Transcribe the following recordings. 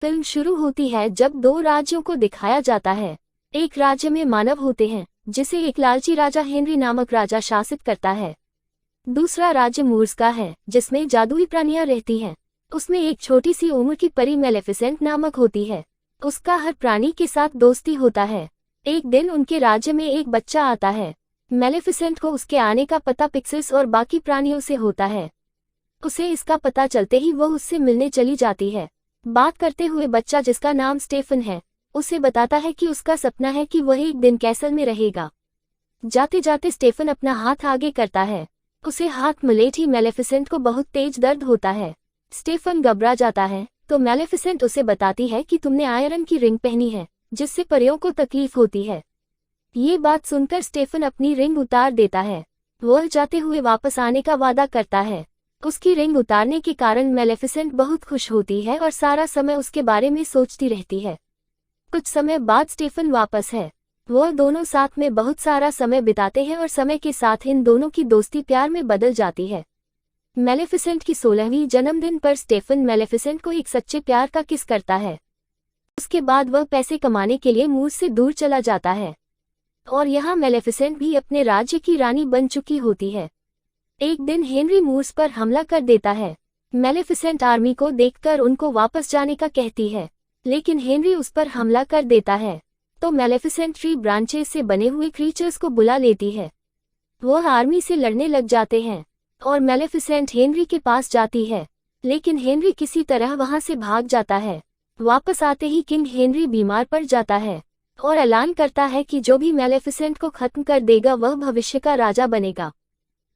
Film शुरू होती है जब दो राज्यों को दिखाया जाता है। एक राज्य में मानव होते हैं जिसे एक लालची राजा हेनरी नामक राजा शासित करता है। दूसरा राज्य मूर्स का है जिसमें जादुई प्राणियां रहती हैं। उसमें एक छोटी सी उम्र की परी मेलेफिसेंट नामक होती है। उसका हर प्राणी के साथ दोस्ती होता है। एक दिन उनके राज्य में एक बच्चा आता है। मेलेफिसेंट को उसके आने का पता पिक्सिस और बाकी प्राणियों से होता है। उसे इसका पता चलते ही वो उससे मिलने चली जाती है। बात करते हुए बच्चा, जिसका नाम स्टेफन है, उसे बताता है कि उसका सपना है कि वह एक दिन कैसल में रहेगा। जाते जाते स्टेफन अपना हाथ आगे करता है। उसे हाथ मिलेते ही मेलेफिसेंट को बहुत तेज दर्द होता है। स्टेफन घबरा जाता है तो मेलेफिसेंट उसे बताती है कि तुमने आयरन की रिंग पहनी है जिससे परियों को तकलीफ होती है। ये बात सुनकर स्टेफन अपनी रिंग उतार देता है। वह जाते हुए वापस आने का वादा करता है। उसकी रिंग उतारने के कारण मेलेफिसेंट बहुत खुश होती है और सारा समय उसके बारे में सोचती रहती है। कुछ समय बाद स्टेफन वापस है। वह दोनों साथ में बहुत सारा समय बिताते हैं और समय के साथ इन दोनों की दोस्ती प्यार में बदल जाती है। मेलेफिसेंट की 16वीं जन्मदिन पर स्टेफन मेलेफिसेंट को एक सच्चे प्यार का किस करता है। उसके बाद वह पैसे कमाने के लिए मूर्स से दूर चला जाता है और यहाँ मेलेफिसेंट भी अपने राज्य की रानी बन चुकी होती है। एक दिन हेनरी मूर्स पर हमला कर देता है। मेलेफिसेंट आर्मी को देखकर उनको वापस जाने का कहती है, लेकिन हेनरी उस पर हमला कर देता है। तो मेलेफिसेंट ट्री ब्रांचेस से बने हुए क्रीचर्स को बुला लेती है। वह आर्मी से लड़ने लग जाते हैं और मेलेफिसेंट हेनरी के पास जाती है, लेकिन हेनरी किसी तरह वहां से भाग जाता है। वापस आते ही किंग हेनरी बीमार पड़ जाता है और ऐलान करता है कि जो भी मेलेफिसेंट को खत्म कर देगा वह भविष्य का राजा बनेगा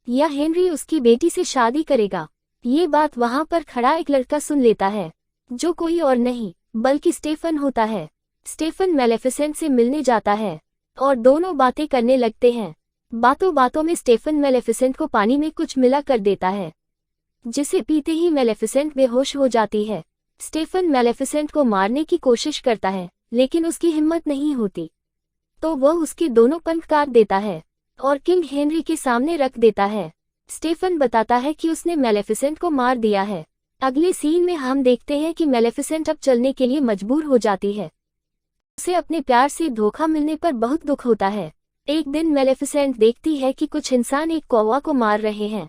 या हेनरी उसकी बेटी से शादी करेगा। ये बात वहां पर खड़ा एक लड़का सुन लेता है, जो कोई और नहीं बल्कि स्टेफन होता है। स्टेफन मेलेफिसेंट से मिलने जाता है और दोनों बातें करने लगते हैं। बातों बातों में स्टेफन मेलेफिसेंट को पानी में कुछ मिला कर देता है, जिसे पीते ही मेलेफिसेंट बेहोश हो जाती है। स्टेफन मेलेफिसेंट को मारने की कोशिश करता है, लेकिन उसकी हिम्मत नहीं होती, तो वह उसके दोनों पंख काट देता है और किंग हेनरी के सामने रख देता है। स्टेफन बताता है कि उसने मेलेफिसेंट को मार दिया है। अगले सीन में हम देखते हैं कि मेलेफिसेंट अब चलने के लिए मजबूर हो जाती है। उसे अपने प्यार से धोखा मिलने पर बहुत दुख होता है। एक दिन मेलेफिसेंट देखती है कि कुछ इंसान एक कौवा को मार रहे हैं।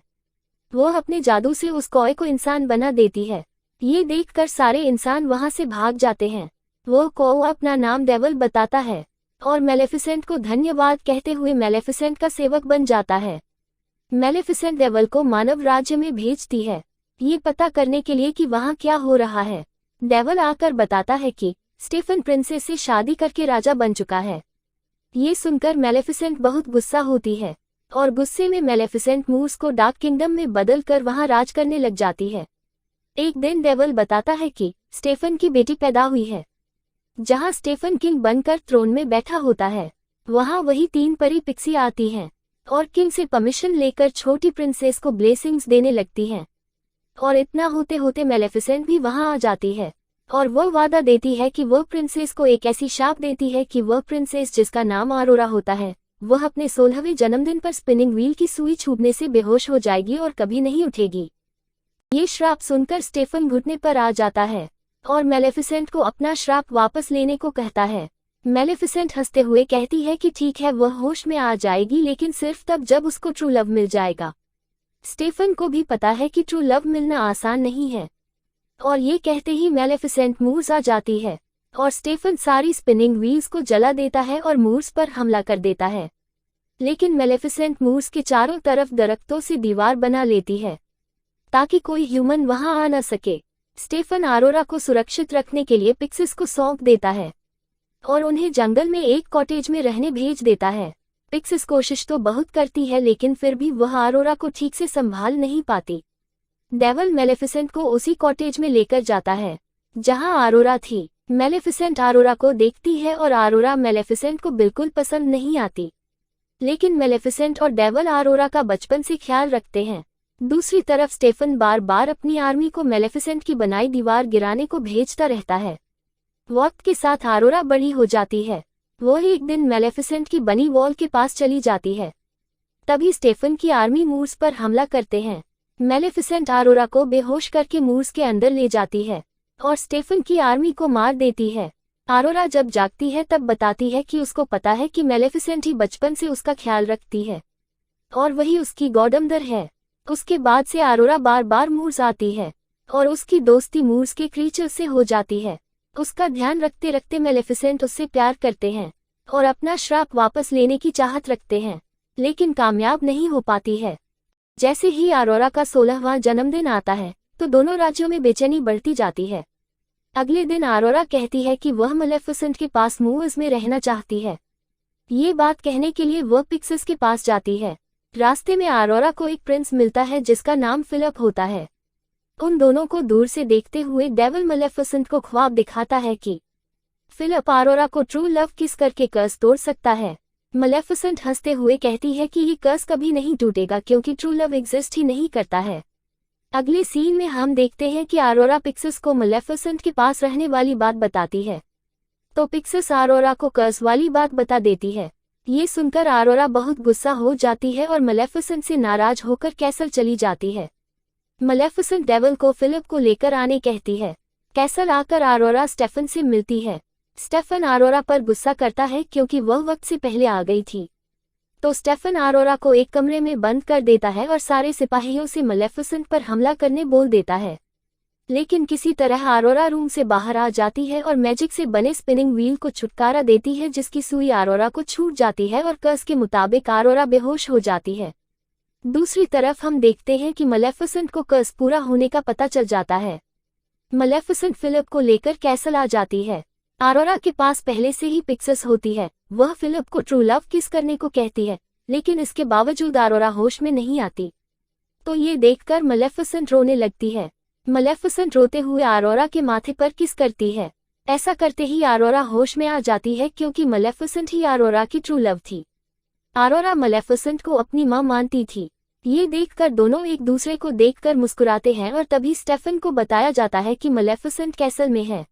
वह अपने जादू से उस कौवे को इंसान बना देती है। ये देखकर सारे इंसान वहां से भाग जाते हैं। वह कौवा अपना नाम डेविल बताता है और मेलेफिसेंट को धन्यवाद कहते हुए मेलेफिसेंट का सेवक बन जाता है। मेलेफिसेंट डेविल को मानव राज्य में भेजती है, ये पता करने के लिए कि वहां क्या हो रहा है। डेविल आकर बताता है कि स्टेफन प्रिंसेस से शादी करके राजा बन चुका है। ये सुनकर मेलेफिसेंट बहुत गुस्सा होती है और गुस्से में मेलेफिसेंट मूर्स को डार्क किंगडम में बदल कर वहां राज करने लग जाती है। एक दिन डेविल बताता है कि स्टेफन की बेटी पैदा हुई है। जहां स्टेफन किंग बनकर थ्रोन में बैठा होता है, वहां वही 3 परी पिक्सी आती हैं और किंग से परमिशन लेकर छोटी प्रिंसेस को ब्लेसिंग्स देने लगती हैं। और इतना होते होते मेलेफिसेंट भी वहां आ जाती है और वह वादा देती है कि वह प्रिंसेस को एक ऐसी शाप देती है कि वह प्रिंसेस, जिसका नाम अरोरा होता है, वह अपने 16वें जन्मदिन पर स्पिनिंग व्हील की सुई छूने से बेहोश हो जाएगी और कभी नहीं उठेगी। ये श्राप सुनकर स्टेफन घुटने पर आ जाता है और मेलेफिसेंट को अपना श्राप वापस लेने को कहता है। मेलेफिसेंट हंसते हुए कहती है कि ठीक है, वह होश में आ जाएगी, लेकिन सिर्फ तब जब उसको ट्रू लव मिल जाएगा। स्टेफन को भी पता है कि ट्रू लव मिलना आसान नहीं है और ये कहते ही मेलेफिसेंट मूर्स आ जाती है और स्टेफन सारी स्पिनिंग व्हील्स को जला देता है और मूर्स पर हमला कर देता है। लेकिन मेलेफिसेंट मूर्स के चारों तरफ दरख्तों से दीवार बना लेती है ताकि कोई ह्यूमन वहां आ न सके। स्टेफन अरोरा को सुरक्षित रखने के लिए पिक्सिस को सौंप देता है और उन्हें जंगल में एक कॉटेज में रहने भेज देता है। पिक्सिस कोशिश तो बहुत करती है, लेकिन फिर भी वह अरोरा को ठीक से संभाल नहीं पाती। डेविल मेलेफिसेंट को उसी कॉटेज में लेकर जाता है जहां अरोरा थी। मेलेफिसेंट अरोरा को देखती है और अरोरा मेलेफिसेंट को बिल्कुल पसंद नहीं आती, लेकिन मेलेफिसेंट और डेविल अरोरा का बचपन से ख्याल रखते हैं। दूसरी तरफ स्टेफन बार बार अपनी आर्मी को मेलेफिसेंट की बनाई दीवार गिराने को भेजता रहता है। वक्त के साथ अरोरा बड़ी हो जाती है। वह एक दिन मेलेफिसेंट की बनी वॉल के पास चली जाती है। तभी स्टेफन की आर्मी मूर्स पर हमला करते हैं। मेलेफिसेंट अरोरा को बेहोश करके मूर्स के अंदर ले जाती है और स्टेफन की आर्मी को मार देती है। ऑरोरा जब जागती है तब बताती है कि उसको पता है कि मेलेफिसेंट ही बचपन से उसका ख्याल रखती है और वही उसकी गॉडमदर है। उसके बाद से ऑरोरा बार बार मूर्स आती है और उसकी दोस्ती मूर्स के क्रीचर से हो जाती है। उसका ध्यान रखते रखते मेलेफिसेंट उससे प्यार करते हैं और अपना श्राप वापस लेने की चाहत रखते हैं, लेकिन कामयाब नहीं हो पाती है। जैसे ही ऑरोरा का 16वां जन्मदिन आता है तो दोनों राज्यों में बेचैनी बढ़ती जाती है। अगले दिन ऑरोरा कहती है कि वह मेलेफिसेंट के पास मूर्स में रहना चाहती है। ये बात कहने के लिए वह पिक्सिस के पास जाती है। रास्ते में ऑरोरा को एक प्रिंस मिलता है जिसका नाम फिलिप होता है। उन दोनों को दूर से देखते हुए डेविल मेलेफिसेंट को ख्वाब दिखाता है कि फिलिप ऑरोरा को ट्रू लव किस करके कर्स तोड़ सकता है। मेलेफिसेंट हंसते हुए कहती है कि ये कर्स कभी नहीं टूटेगा क्योंकि ट्रू लव एग्जिस्ट ही नहीं करता है। अगले सीन में हम देखते हैं कि ऑरोरा पिक्सिस को मेलेफिसेंट के पास रहने वाली बात बताती है, तो पिक्सिस ऑरोरा को कर्स वाली बात बता देती है। ये सुनकर ऑरोरा बहुत गुस्सा हो जाती है और मेलेफिसेंट से नाराज होकर कैसल चली जाती है। मेलेफिसेंट डेविल को फिलिप को लेकर आने कहती है। कैसल आकर ऑरोरा स्टेफन से मिलती है। स्टेफन ऑरोरा पर गुस्सा करता है क्योंकि वह वक्त से पहले आ गई थी, तो स्टेफन ऑरोरा को एक कमरे में बंद कर देता है और सारे सिपाहियों से मेलेफिसेंट पर हमला करने बोल देता है। लेकिन किसी तरह ऑरोरा रूम से बाहर आ जाती है और मैजिक से बने स्पिनिंग व्हील को छुटकारा देती है, जिसकी सुई ऑरोरा को छूट जाती है और कर्स के मुताबिक ऑरोरा बेहोश हो जाती है। दूसरी तरफ हम देखते हैं कि मेलेफिसेंट को कर्स पूरा होने का पता चल जाता है। मेलेफिसेंट फिलिप को लेकर कैसल आ जाती है। ऑरोरा के पास पहले से ही पिक्सिस होती है। वह फिलिप को ट्रू लव किस करने को कहती है, लेकिन इसके बावजूद ऑरोरा होश में नहीं आती, तो ये देखकर मेलेफिसेंट रोने लगती है। मेलेफिसेंट रोते हुए ऑरोरा के माथे पर किस करती है। ऐसा करते ही ऑरोरा होश में आ जाती है क्योंकि मेलेफिसेंट ही ऑरोरा की ट्रू लव थी। ऑरोरा मेलेफिसेंट को अपनी मां मानती थी। ये देखकर दोनों एक दूसरे को देखकर मुस्कुराते हैं और तभी स्टेफन को बताया जाता है कि मेलेफिसेंट कैसल में है।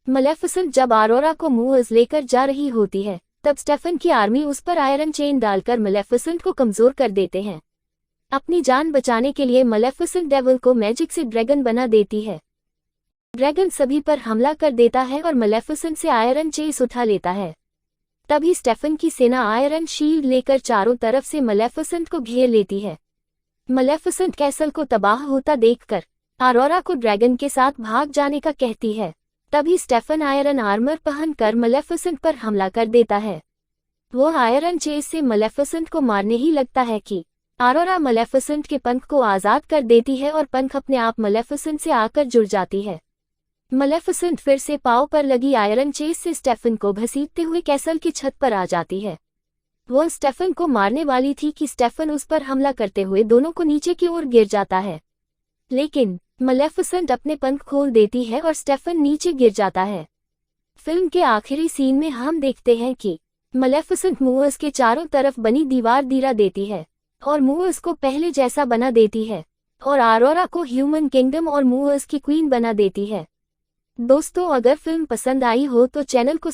मेलेफिसेंट जब ऑरोरा को मूर्स लेकर जा रही होती है तब स्टेफन की आर्मी उस पर आयरन चेन डालकर मेलेफिसेंट को कमजोर कर देते हैं। अपनी जान बचाने के लिए मेलेफिसेंट डेविल को मैजिक से ड्रैगन बना देती है। ड्रैगन सभी पर हमला कर देता है और मेलेफिसेंट से आयरन चेस उठा लेता है। तभी स्टेफन की सेना आयरन शील्ड लेकर चारों तरफ से मेलेफिसेंट को घेर लेती है। मेलेफिसेंट कैसल को तबाह होता देखकर ऑरोरा को ड्रैगन के साथ भाग जाने का कहती है। तभी स्टेफन आयरन आर्मर पहनकर मेलेफिसेंट पर हमला कर देता है। वो आयरन चेस से मेलेफिसेंट को मारने ही लगता है कि ऑरोरा मेलेफिसेंट के पंख को आजाद कर देती है और पंख अपने आप मेलेफिसेंट से आकर जुड़ जाती है। मेलेफिसेंट फिर से पांव पर लगी आयरन चेस से स्टेफन को घसीटते हुए कैसल की छत पर आ जाती है। वह स्टेफन को मारने वाली थी कि स्टेफन उस पर हमला करते हुए दोनों को नीचे की ओर गिर जाता है, लेकिन मेलेफिसेंट अपने पंख खोल देती है और स्टेफन नीचे गिर जाता है। फिल्म के आखिरी सीन में हम देखते हैं कि मेलेफिसेंट मूर्स के चारों तरफ बनी दीवार गिरा देती है और मूर्स को पहले जैसा बना देती है और ऑरोरा को ह्यूमन किंगडम और मूर्स की क्वीन बना देती है। दोस्तों, अगर फिल्म पसंद आई हो तो चैनल को